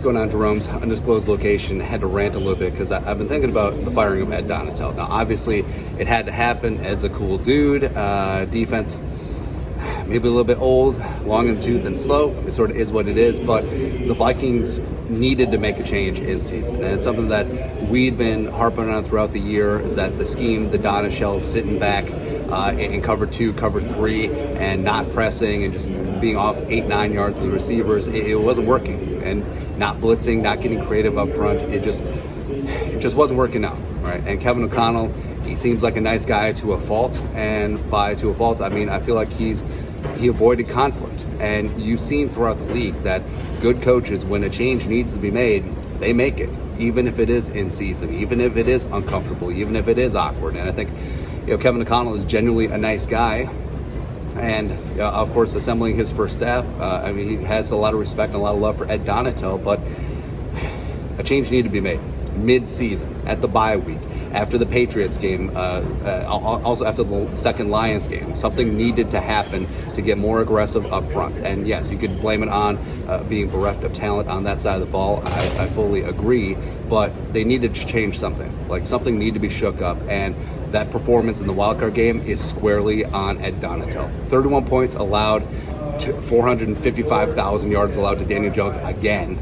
What's going on, Jerome's undisclosed location? Had to rant a little bit because I've been thinking about the firing of Ed Donatel. Now, obviously, it had to happen. Ed's a cool dude. Defense, maybe a little bit old, long in the tooth and slow. It sort of is what it is, but the Vikings needed to make a change in season. And it's something that we'd been harping on throughout the year, is that the scheme, the Donatell sitting back in cover 2, cover 3, and not pressing and just being off 8-9 yards of the receivers, it wasn't working. And not blitzing, not getting creative up front, it just wasn't working out, right? And Kevin O'Connell, he seems like a nice guy to a fault, and by to a fault, I mean I feel like he avoided conflict. And you've seen throughout the league that good coaches, when a change needs to be made, they make it, even if it is in season, even if it is uncomfortable, even if it is awkward. And I think, Kevin O'Connell is genuinely a nice guy. And of course, assembling his first staff, he has a lot of respect and a lot of love for Ed Donatel, but a change needed to be made mid-season, at the bye week, after the Patriots game, also after the second Lions game. Something needed to happen to get more aggressive up front. And yes, you could blame it on being bereft of talent on that side of the ball. I fully agree, but they needed to change something. Like, something needed to be shook up, and that performance in the wildcard game is squarely on Ed Donatel. 31 points allowed, 455,000 yards allowed to Daniel Jones again,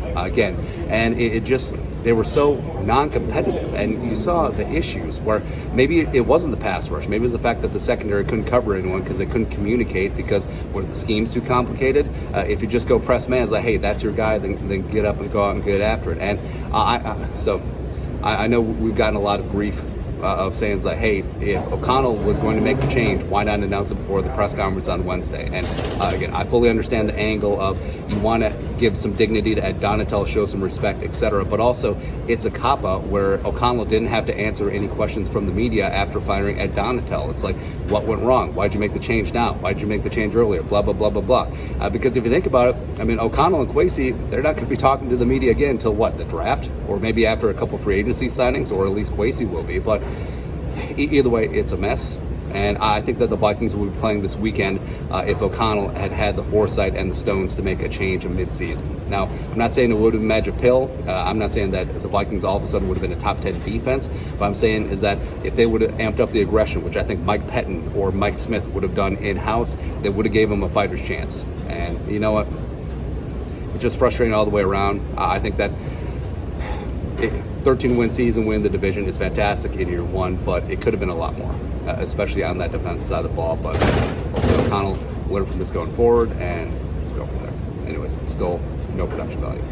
and it just, they were so non-competitive. And you saw the issues where maybe it wasn't the pass rush, maybe it was the fact that the secondary couldn't cover anyone because they couldn't communicate, because were the schemes too complicated? If you just go press man, it's like, hey, that's your guy, then get up and go out and get after it. And I know we've gotten a lot of grief of saying, like, hey, if O'Connell was going to make the change, why not announce it before the press conference on Wednesday? And again, I fully understand the angle of you want to give some dignity to Ed Donatel, show some respect, etc. But also, it's a cop-out where O'Connell didn't have to answer any questions from the media after firing Ed Donatel. It's like, what went wrong? Why'd you make the change now? Why'd you make the change earlier? Blah, blah, blah, blah, blah. Because if you think about it, O'Connell and Kwesi, they're not going to be talking to the media again until what, the draft? Or maybe after a couple free agency signings, or at least Kwesi will be. But either way, it's a mess. And I think that the Vikings will be playing this weekend if O'Connell had had the foresight and the stones to make a change in midseason. Now, I'm not saying it would have been a magic pill. I'm not saying that the Vikings all of a sudden would have been a top 10 defense. But I'm saying is that if they would have amped up the aggression, which I think Mike Pettin or Mike Smith would have done in-house, they would have gave them a fighter's chance. And you know what? It's just frustrating all the way around. I think that 13-win season, win the division is fantastic in year one, but it could have been a lot more, especially on that defensive side of the ball. But hopefully O'Connell learn from this going forward and just go from there. Anyways, Skull, no production value.